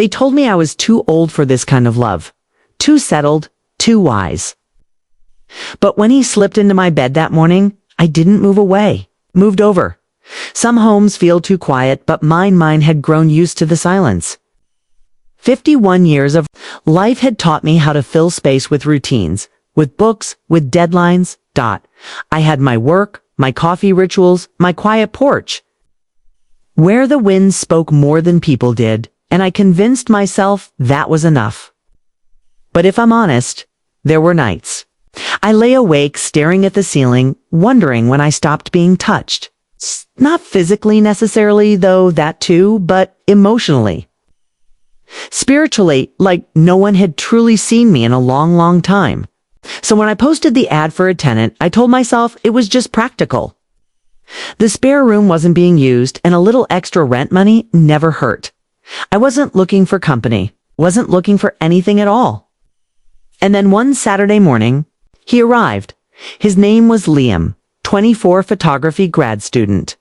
They told me I was too old for this kind of love. Too settled, too wise. But when he slipped into my bed that morning, I didn't move away. Moved over. Some homes feel too quiet, but mine had grown used to the silence. 51 years of life had taught me how to fill space with routines, with books, with deadlines. I had my work, my coffee rituals, my quiet porch. Where the wind spoke more than people did, and I convinced myself that was enough. But if I'm honest, there were nights. I lay awake staring at the ceiling, wondering when I stopped being touched. Not physically necessarily, though that too, but emotionally. Spiritually, like no one had truly seen me in a long time. So when I posted the ad for a tenant, I told myself it was just practical. The spare room wasn't being used, and a little extra rent money never hurt. I wasn't looking for company, wasn't looking for anything at all. And then one Saturday morning, he arrived. His name was Liam, 24 photography grad student.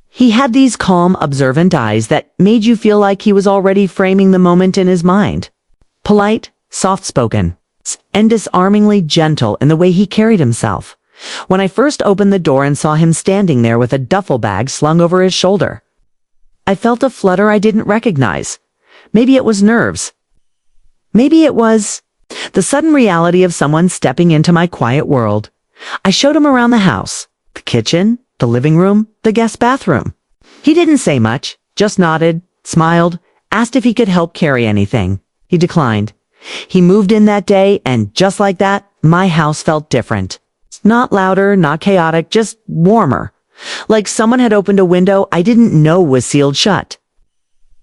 He had these calm, observant eyes that made you feel like he was already framing the moment in his mind. Polite, soft-spoken, and disarmingly gentle in the way he carried himself. When I first opened the door and saw him standing there with a duffel bag slung over his shoulder, I felt a flutter I didn't recognize. Maybe it was nerves. Maybe it was the sudden reality of someone stepping into my quiet world. I showed him around the house, the kitchen, the living room, the guest bathroom. He didn't say much, just nodded, smiled, asked if he could help carry anything. He declined. He moved in that day, and just like that, my house felt different. Not louder, not chaotic, just warmer. Like someone had opened a window I didn't know was sealed shut.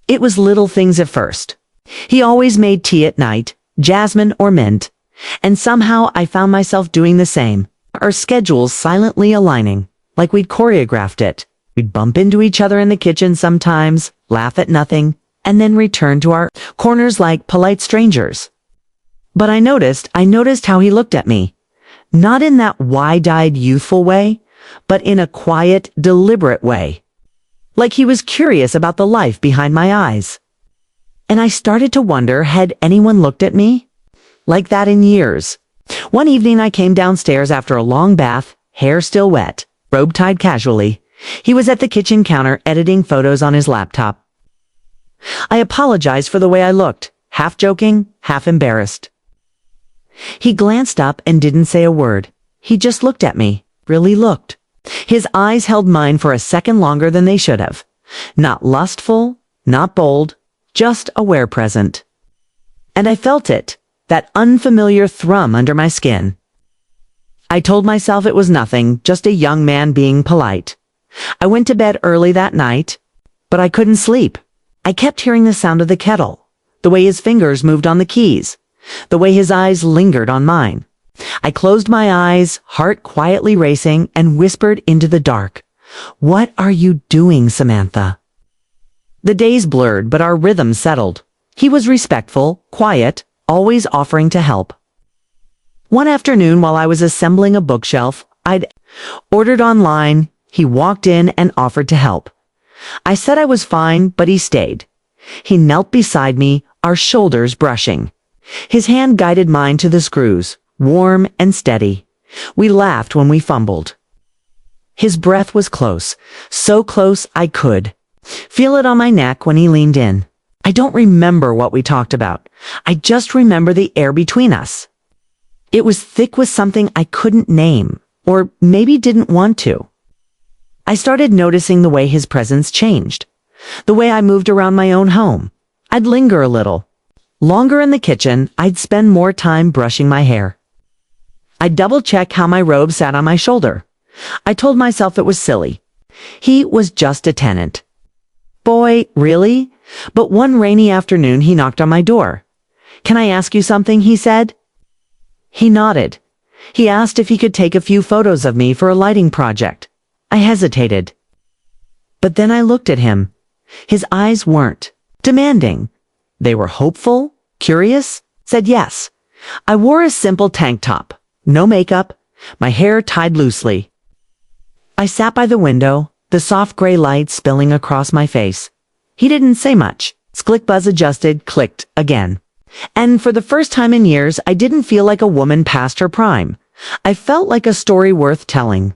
It was little things at first. He always made tea at night, jasmine or mint, and somehow I found myself doing the same, our schedules silently aligning, like we'd choreographed it. We'd bump into each other in the kitchen sometimes, laugh at nothing, and then return to our corners like polite strangers. But I noticed how he looked at me. Not in that wide-eyed youthful way, but in a quiet, deliberate way. Like he was curious about the life behind my eyes. And I started to wonder, had anyone looked at me like that in years? One evening I came downstairs after a long bath, hair still wet, robe tied casually. He was at the kitchen counter editing photos on his laptop. I apologized for the way I looked, half joking, half embarrassed. He glanced up and didn't say a word. He just looked at me, really looked. His eyes held mine for a second longer than they should have. Not lustful, not bold, just aware present. And I felt it, that unfamiliar thrum under my skin. I told myself it was nothing, just a young man being polite. I went to bed early that night, but I couldn't sleep. I kept hearing the sound of the kettle, the way his fingers moved on the keys, the way his eyes lingered on mine. I closed my eyes, heart quietly racing, and whispered into the dark, "What are you doing, Samantha?" The days blurred, but our rhythm settled. He was respectful, quiet, always offering to help. One afternoon, while I was assembling a bookshelf I'd ordered online, he walked in and offered to help. I said I was fine, but he stayed. He knelt beside me, our shoulders brushing. His hand guided mine to the screws, warm and steady. We laughed when we fumbled. His breath was close, so close I could feel it on my neck when he leaned in. I don't remember what we talked about. I just remember the air between us. It was thick with something I couldn't name, or maybe didn't want to. I started noticing the way his presence changed, the way I moved around my own home. I'd linger a little. Longer in the kitchen, I'd spend more time brushing my hair. I'd double-check how my robe sat on my shoulder. I told myself it was silly. He was just a tenant. Boy, really? But one rainy afternoon he knocked on my door. "Can I ask you something?" he said. He nodded. He asked if he could take a few photos of me for a lighting project. I hesitated. But then I looked at him. His eyes weren't demanding. They were hopeful, curious, said yes. I wore a simple tank top, no makeup, my hair tied loosely. I sat by the window, the soft gray light spilling across my face. He didn't say much, Click buzz adjusted, clicked again. And for the first time in years, I didn't feel like a woman past her prime. I felt like a story worth telling.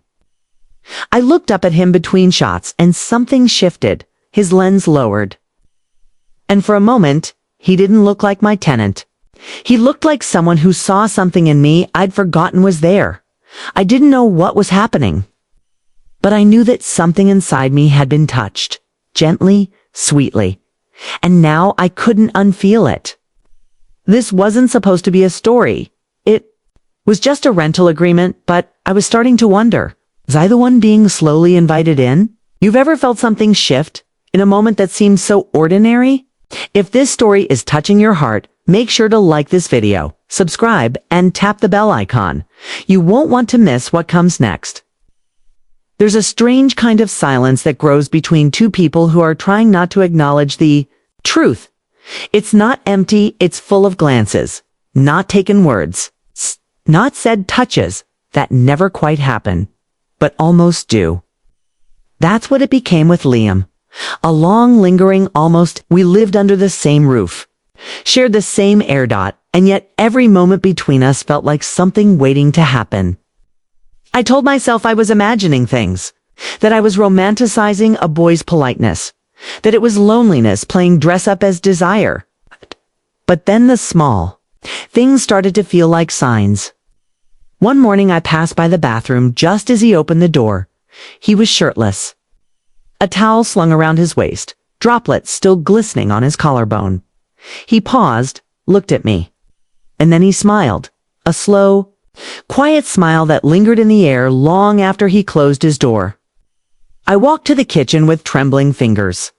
I looked up at him between shots and something shifted. His lens lowered. And for a moment, he didn't look like my tenant. He looked like someone who saw something in me I'd forgotten was there. I didn't know what was happening. But I knew that something inside me had been touched. Gently, sweetly. And now I couldn't unfeel it. This wasn't supposed to be a story. It was just a rental agreement, but I was starting to wonder, was I the one being slowly invited in? You've ever felt something shift in a moment that seemed so ordinary? If this story is touching your heart, make sure to like this video, subscribe, and tap the bell icon. You won't want to miss what comes next. There's a strange kind of silence that grows between two people who are trying not to acknowledge the truth. It's not empty, it's full of glances, not taken words, not said touches that never quite happen, but almost do. That's what it became with Liam. A long, lingering almost. We lived under the same roof, shared the same air dot, and yet every moment between us felt like something waiting to happen. I told myself I was imagining things, that I was romanticizing a boy's politeness, that it was loneliness playing dress up as desire. But then the small things started to feel like signs. One morning I passed by the bathroom just as he opened the door. He was shirtless. A towel slung around his waist, droplets still glistening on his collarbone. He paused, looked at me, and then he smiled, a slow, quiet smile that lingered in the air long after he closed his door. I walked to the kitchen with trembling fingers,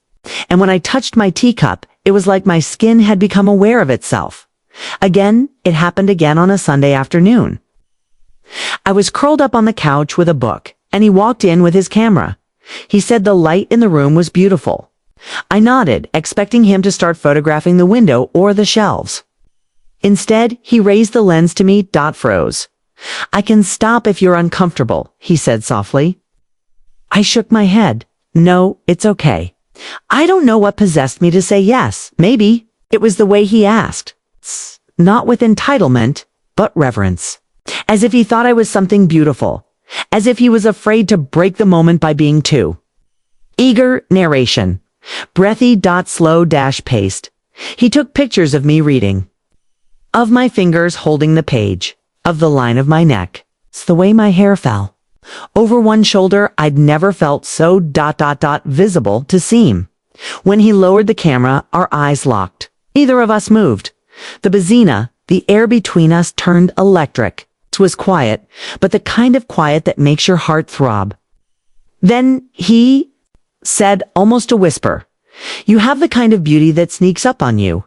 and when I touched my teacup, it was like my skin had become aware of itself. Again, it happened again on a Sunday afternoon. I was curled up on the couch with a book, and he walked in with his camera. He said the light in the room was beautiful. I nodded, expecting him to start photographing the window or the shelves. Instead, he raised the lens to me, froze. "I can stop if you're uncomfortable," he said softly. I shook my head. "No, it's okay." I don't know what possessed me to say yes. Maybe it was the way he asked. Not with entitlement, but reverence. As if he thought I was something beautiful. As if he was afraid to break the moment by being too eager. Narration. Breathy. Slow paste. He took pictures of me reading. Of my fingers holding the page. Of the line of my neck. It's the way my hair fell. Over one shoulder, I'd never felt so visible to seem. When he lowered the camera, our eyes locked. Neither of us moved. The bazzina, the air between us, turned electric. It was quiet, but the kind of quiet that makes your heart throb. Then he said, almost a whisper, "You have the kind of beauty that sneaks up on you."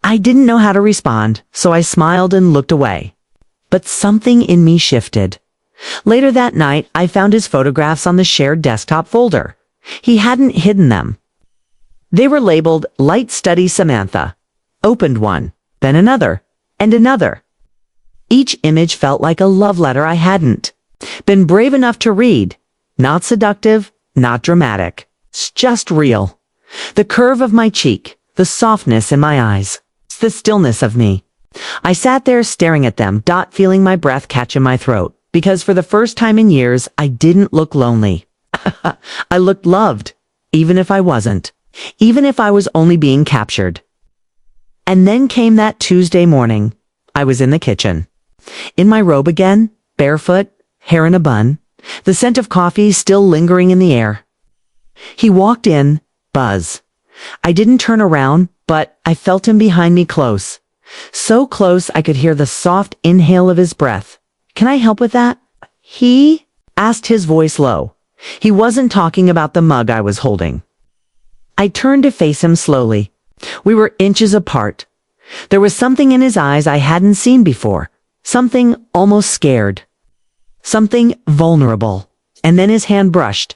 I didn't know how to respond, so I smiled and looked away. But something in me shifted. Later that night, I found his photographs on the shared desktop folder. He hadn't hidden them. They were labeled Light Study Samantha. Opened one, then another, and another. Each image felt like a love letter I hadn't been brave enough to read. Not seductive, not dramatic. It's just real. The curve of my cheek, the softness in my eyes, the stillness of me. I sat there staring at them, feeling my breath catch in my throat. Because for the first time in years, I didn't look lonely. I looked loved, even if I wasn't. Even if I was only being captured. And then came that Tuesday morning. I was in the kitchen. In my robe again, barefoot, hair in a bun, the scent of coffee still lingering in the air. He walked in, buzz. I didn't turn around, but I felt him behind me close. So close I could hear the soft inhale of his breath. "Can I help with that?" He asked, his voice low. He wasn't talking about the mug I was holding. I turned to face him slowly. We were inches apart. There was something in his eyes I hadn't seen before. Something almost scared. Something vulnerable. And then his hand brushed.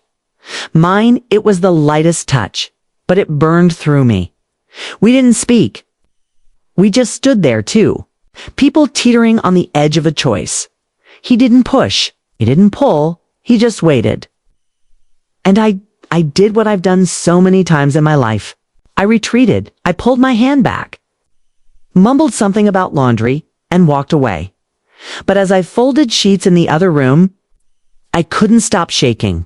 Mine, it was the lightest touch, but it burned through me. We didn't speak. We just stood there too. People teetering on the edge of a choice. He didn't push. He didn't pull. He just waited. And I did what I've done so many times in my life. I retreated. I pulled my hand back, mumbled something about laundry, and walked away. But as I folded sheets in the other room, I couldn't stop shaking.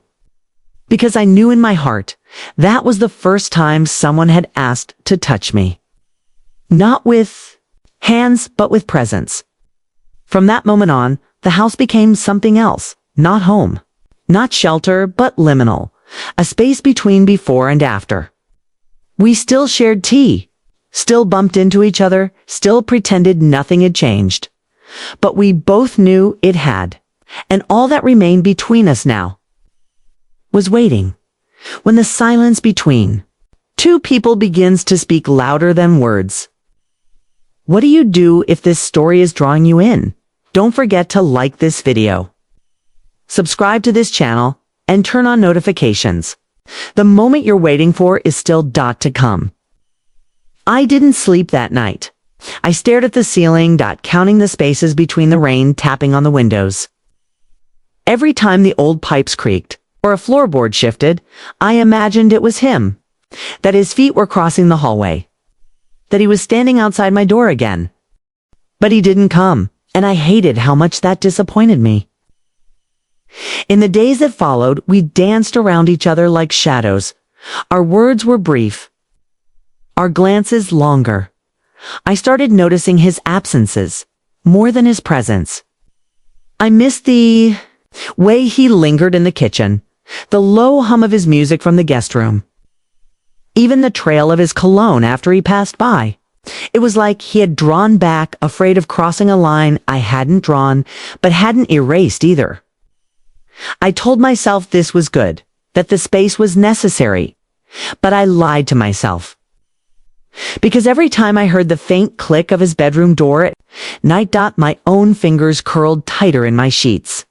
Because I knew in my heart that was the first time someone had asked to touch me. Not with hands, but with presence. From that moment on, the house became something else. Not home. Not shelter, but liminal. A space between before and after. We still shared tea. Still bumped into each other. Still pretended nothing had changed. But we both knew it had. And all that remained between us now was waiting. When the silence between two people begins to speak louder than words. What do you do if this story is drawing you in? Don't forget to like this video, subscribe to this channel, and turn on notifications. The moment you're waiting for is still to come. I didn't sleep that night. I stared at the ceiling, counting the spaces between the rain tapping on the windows. Every time the old pipes creaked, or a floorboard shifted, I imagined it was him. That his feet were crossing the hallway. That he was standing outside my door again. But he didn't come, and I hated how much that disappointed me. In the days that followed, we danced around each other like shadows. Our words were brief. Our glances longer. I started noticing his absences, more than his presence. I missed the way he lingered in the kitchen, the low hum of his music from the guest room. Even the trail of his cologne after he passed by. It was like he had drawn back, afraid of crossing a line I hadn't drawn, but hadn't erased either. I told myself this was good, that the space was necessary, but I lied to myself. Because every time I heard the faint click of his bedroom door at night, my own fingers curled tighter in my sheets.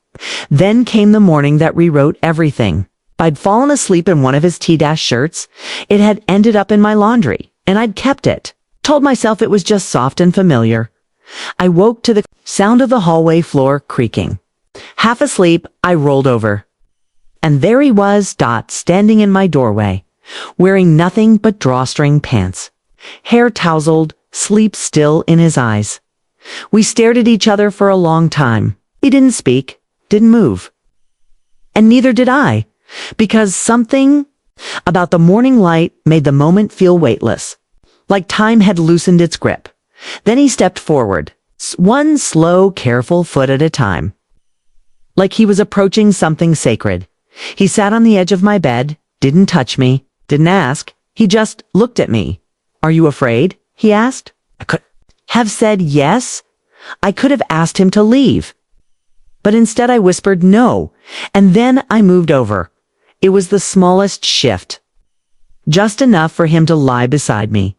Then came the morning that rewrote everything. I'd fallen asleep in one of his shirts. It had ended up in my laundry, and I'd kept it. Told myself it was just soft and familiar. I woke to the sound of the hallway floor creaking. Half asleep, I rolled over. And there he was, standing in my doorway, wearing nothing but drawstring pants. Hair tousled, sleep still in his eyes. We stared at each other for a long time. He didn't speak, didn't move. And neither did I, because something about the morning light made the moment feel weightless, like time had loosened its grip. Then he stepped forward, one slow, careful foot at a time. Like he was approaching something sacred. He sat on the edge of my bed, didn't touch me, didn't ask. He just looked at me. "Are you afraid?" he asked. I could have said yes. I could have asked him to leave. But instead I whispered no, and then I moved over. It was the smallest shift. Just enough for him to lie beside me.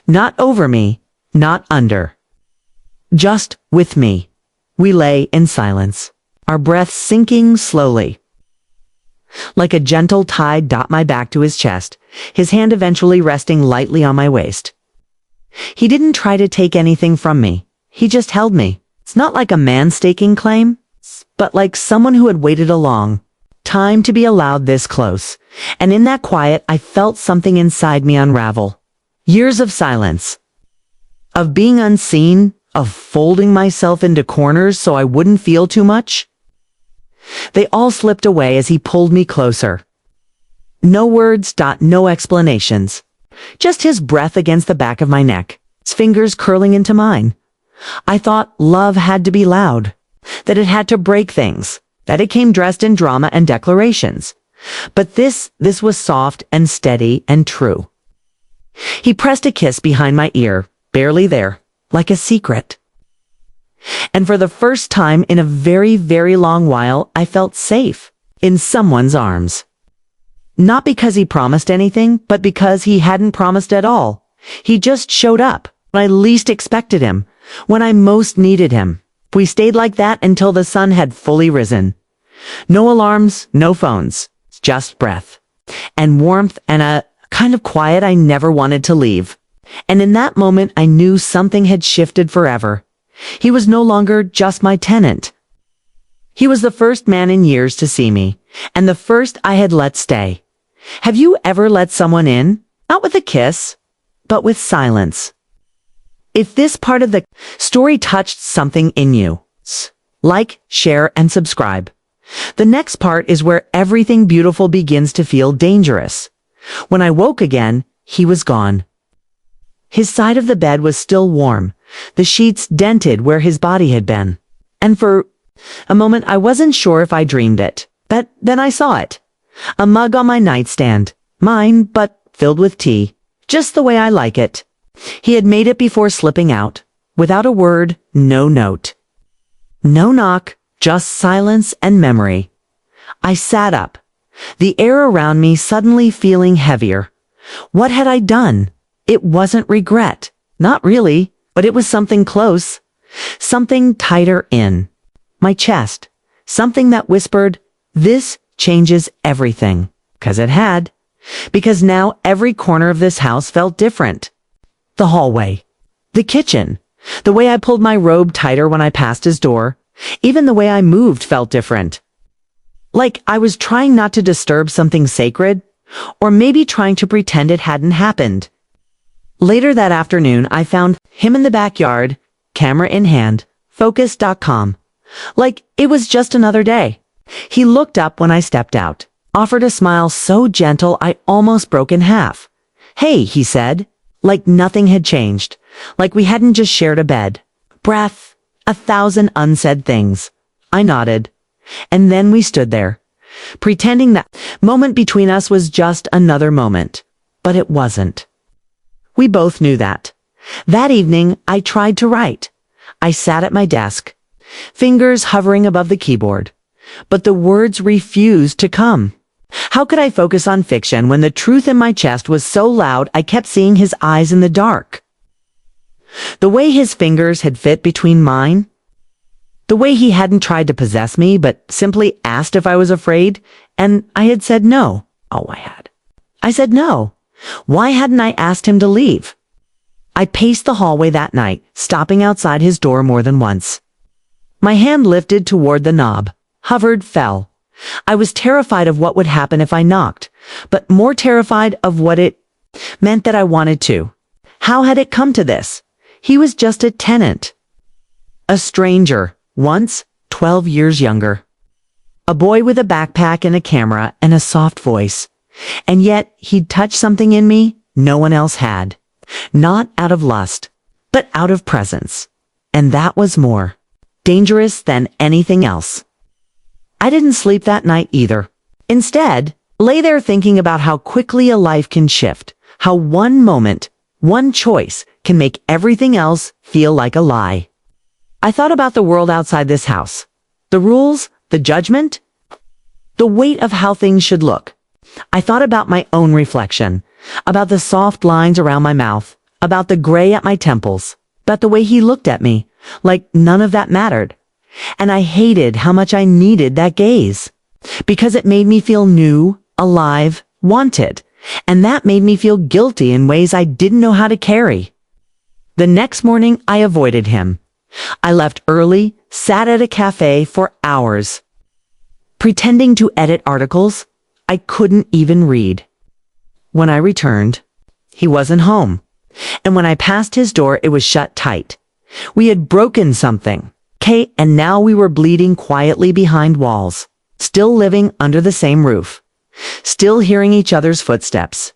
Not over me, not under. Just with me. We lay in silence, our breaths sinking slowly. Like a gentle tide my back to his chest, his hand eventually resting lightly on my waist. He didn't try to take anything from me. He just held me. It's not like a man staking claim, but like someone who had waited a long time to be allowed this close. And in that quiet, I felt something inside me unravel. Years of silence. Of being unseen, of folding myself into corners so I wouldn't feel too much. They all slipped away as he pulled me closer. No words, no explanations. Just his breath against the back of my neck, his fingers curling into mine. I thought love had to be loud, that it had to break things, that it came dressed in drama and declarations. But this was soft and steady and true. He pressed a kiss behind my ear, barely there, like a secret. And for the first time in a very, very long while, I felt safe in someone's arms. Not because he promised anything, but because he hadn't promised at all. He just showed up when I least expected him, when I most needed him. We stayed like that until the sun had fully risen. No alarms, no phones, just breath and warmth and a kind of quiet I never wanted to leave. And in that moment, I knew something had shifted forever. He was no longer just my tenant. He was the first man in years to see me, and the first I had let stay. Have you ever let someone in, Not with a kiss, but with silence. If this part of the story touched something in you, like, share, and subscribe. The next part is where everything beautiful begins to feel dangerous. When I woke again, he was gone. His side of the bed was still warm, the sheets dented where his body had been. And for a moment I wasn't sure if I dreamed it, but then I saw it. A mug on my nightstand, mine, but filled with tea, just the way I like it. He had made it before slipping out, without a word, no note. No knock, just silence and memory. I sat up, the air around me suddenly feeling heavier. What had I done? It wasn't regret. Not really, but it was something close. Something tighter in my chest. Something that whispered, this changes everything. 'Cause it had. Because now every corner of this house felt different. The hallway. The kitchen. The way I pulled my robe tighter when I passed his door. Even the way I moved felt different. Like I was trying not to disturb something sacred, or maybe trying to pretend it hadn't happened. Later that afternoon, I found him in the backyard, camera in hand, focus.com. Like it was just another day. He looked up when I stepped out, offered a smile so gentle I almost broke in half. Hey, he said, like nothing had changed, like we hadn't just shared a bed. Breath, 1,000 unsaid things. I nodded. And then we stood there, pretending that moment between us was just another moment. But it wasn't. We both knew that. That evening, I tried to write. I sat at my desk, fingers hovering above the keyboard. But the words refused to come. How could I focus on fiction when the truth in my chest was so loud I kept seeing his eyes in the dark? The way his fingers had fit between mine. The way he hadn't tried to possess me, but simply asked if I was afraid, and I had said no. Oh, I had. I said no. Why hadn't I asked him to leave? I paced the hallway that night, stopping outside his door more than once. My hand lifted toward the knob, hovered, fell. I was terrified of what would happen if I knocked, but more terrified of what it meant that I wanted to. How had it come to this? He was just a tenant. A stranger. Once, 12 years younger. A boy with a backpack and a camera and a soft voice. And yet, he'd touched something in me no one else had. Not out of lust, but out of presence. And that was more dangerous than anything else. I didn't sleep that night either. Instead, lay there thinking about how quickly a life can shift. How one moment, one choice, can make everything else feel like a lie. I thought about the world outside this house. The rules, the judgment, the weight of how things should look. I thought about my own reflection, about the soft lines around my mouth, about the gray at my temples, about the way he looked at me, like none of that mattered. And I hated how much I needed that gaze, because it made me feel new, alive, wanted, and that made me feel guilty in ways I didn't know how to carry. The next morning, I avoided him. I left early, sat at a cafe for hours, pretending to edit articles I couldn't even read. When I returned, he wasn't home. And when I passed his door, it was shut tight. We had broken something. And now we were bleeding quietly behind walls, still living under the same roof, still hearing each other's footsteps,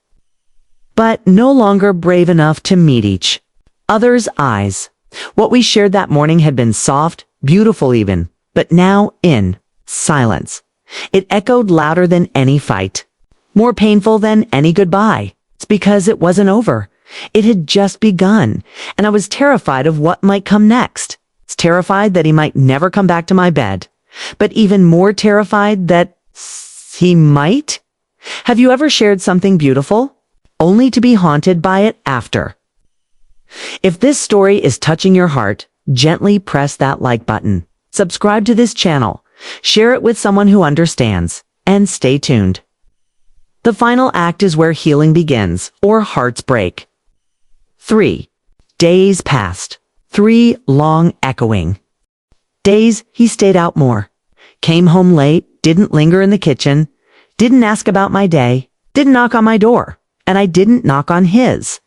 but no longer brave enough to meet each other's eyes. What we shared that morning had been soft, beautiful even, but now in silence. It echoed louder than any fight, more painful than any goodbye. It's because it wasn't over. It had just begun, and I was terrified of what might come next. I was terrified that he might never come back to my bed, but even more terrified that he might. Have you ever shared something beautiful, only to be haunted by it after? If this story is touching your heart, gently press that like button. Subscribe to this channel, share it with someone who understands, and stay tuned. The final act is where healing begins, or hearts break. 3 days passed. 3 long, echoing days. He stayed out more, came home late, didn't linger in the kitchen, didn't ask about my day, didn't knock on my door. and I didn't knock on his.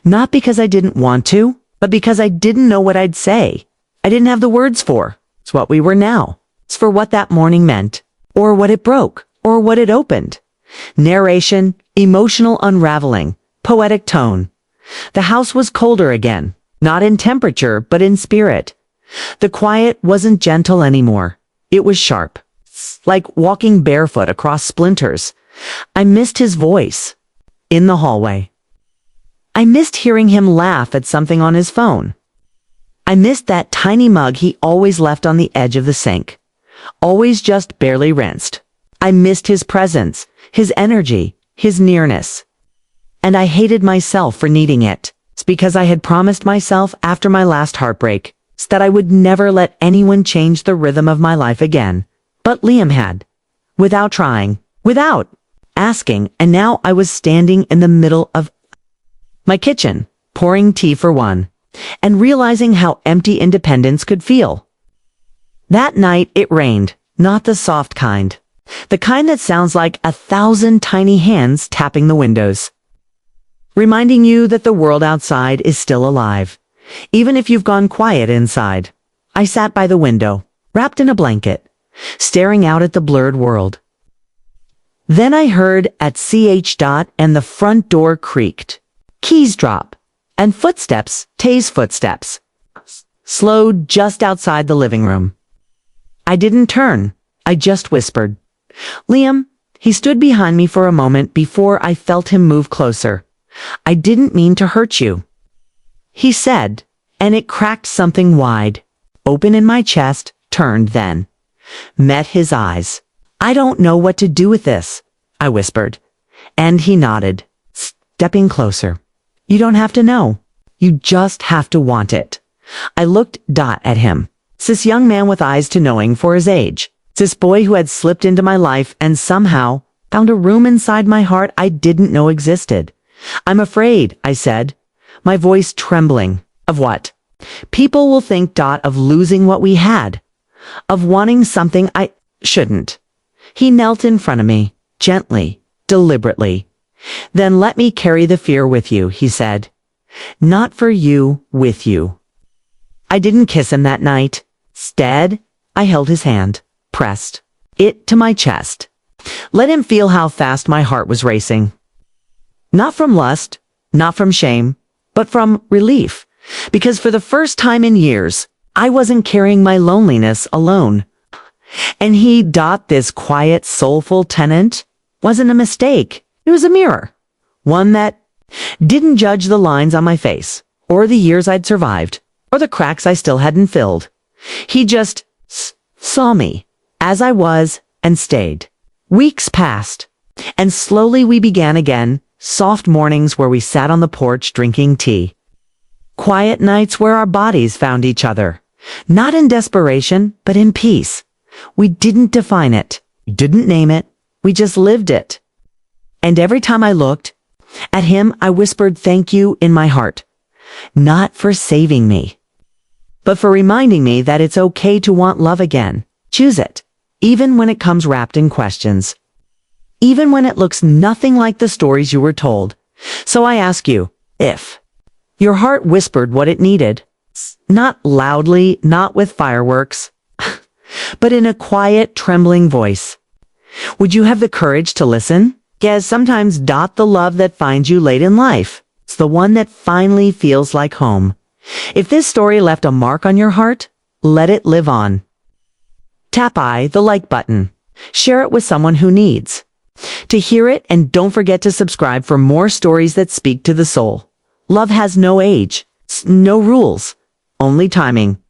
Not because I didn't want to, but because I didn't know what I'd say. I didn't have the words for. It's what we were now. It's for what that morning meant, or what it broke, or what it opened. Narration, emotional unraveling, poetic tone. The house was colder again, not in temperature, but in spirit. The quiet wasn't gentle anymore. It was sharp, like walking barefoot across splinters. I missed his voice in the hallway. I missed hearing him laugh at something on his phone. I missed that tiny mug he always left on the edge of the sink, always just barely rinsed. I missed his presence, his energy, his nearness. And I hated myself for needing it. It's because I had promised myself after my last heartbreak that I would never let anyone change the rhythm of my life again. But Liam had. Without trying, without asking, and now I was standing in the middle of my kitchen, pouring tea for one, and realizing how empty independence could feel. That night it rained, not the soft kind. The kind that sounds like 1,000 tiny hands tapping the windows, reminding you that the world outside is still alive, even if you've gone quiet inside. I sat by the window, wrapped in a blanket, staring out at the blurred world. Then I heard at CH dot and the front door creaked. Keys drop, and footsteps, Tay's footsteps, slowed just outside the living room. I didn't turn, I just whispered. Liam. He stood behind me for a moment before I felt him move closer. I didn't mean to hurt you, he said, and it cracked something wide, open in my chest, turned then, met his eyes. I don't know what to do with this, I whispered, and he nodded, stepping closer. You don't have to know. You just have to want it. I looked at him. This young man with eyes to knowing for his age. This boy who had slipped into my life and somehow found a room inside my heart I didn't know existed. I'm afraid, I said, my voice trembling. Of what? People will think of losing what we had, of wanting something I shouldn't. He knelt in front of me, gently, deliberately. Then let me carry the fear with you, he said. Not for you, with you. I didn't kiss him that night. Instead, I held his hand, pressed it to my chest. Let him feel how fast my heart was racing. Not from lust, not from shame, but from relief. Because for the first time in years, I wasn't carrying my loneliness alone. And this quiet, soulful tenant wasn't a mistake. It was a mirror. One that didn't judge the lines on my face, or the years I'd survived, or the cracks I still hadn't filled. He just saw me as I was and stayed. Weeks passed, and slowly we began again, soft mornings where we sat on the porch drinking tea. Quiet nights where our bodies found each other, not in desperation, but in peace. We didn't define it, we didn't name it, we just lived it. And every time I looked at him, I whispered thank you in my heart, not for saving me, but for reminding me that it's okay to want love again. Choose it, even when it comes wrapped in questions, even when it looks nothing like the stories you were told. So I ask you, if your heart whispered what it needed, not loudly, not with fireworks, but in a quiet, trembling voice, would you have the courage to listen? Yes, sometimes the love that finds you late in life. It's the one that finally feels like home. If this story left a mark on your heart, let it live on. Tap the like button. Share it with someone who needs to hear it, and don't forget to subscribe for more stories that speak to the soul. Love has no age, no rules, only timing.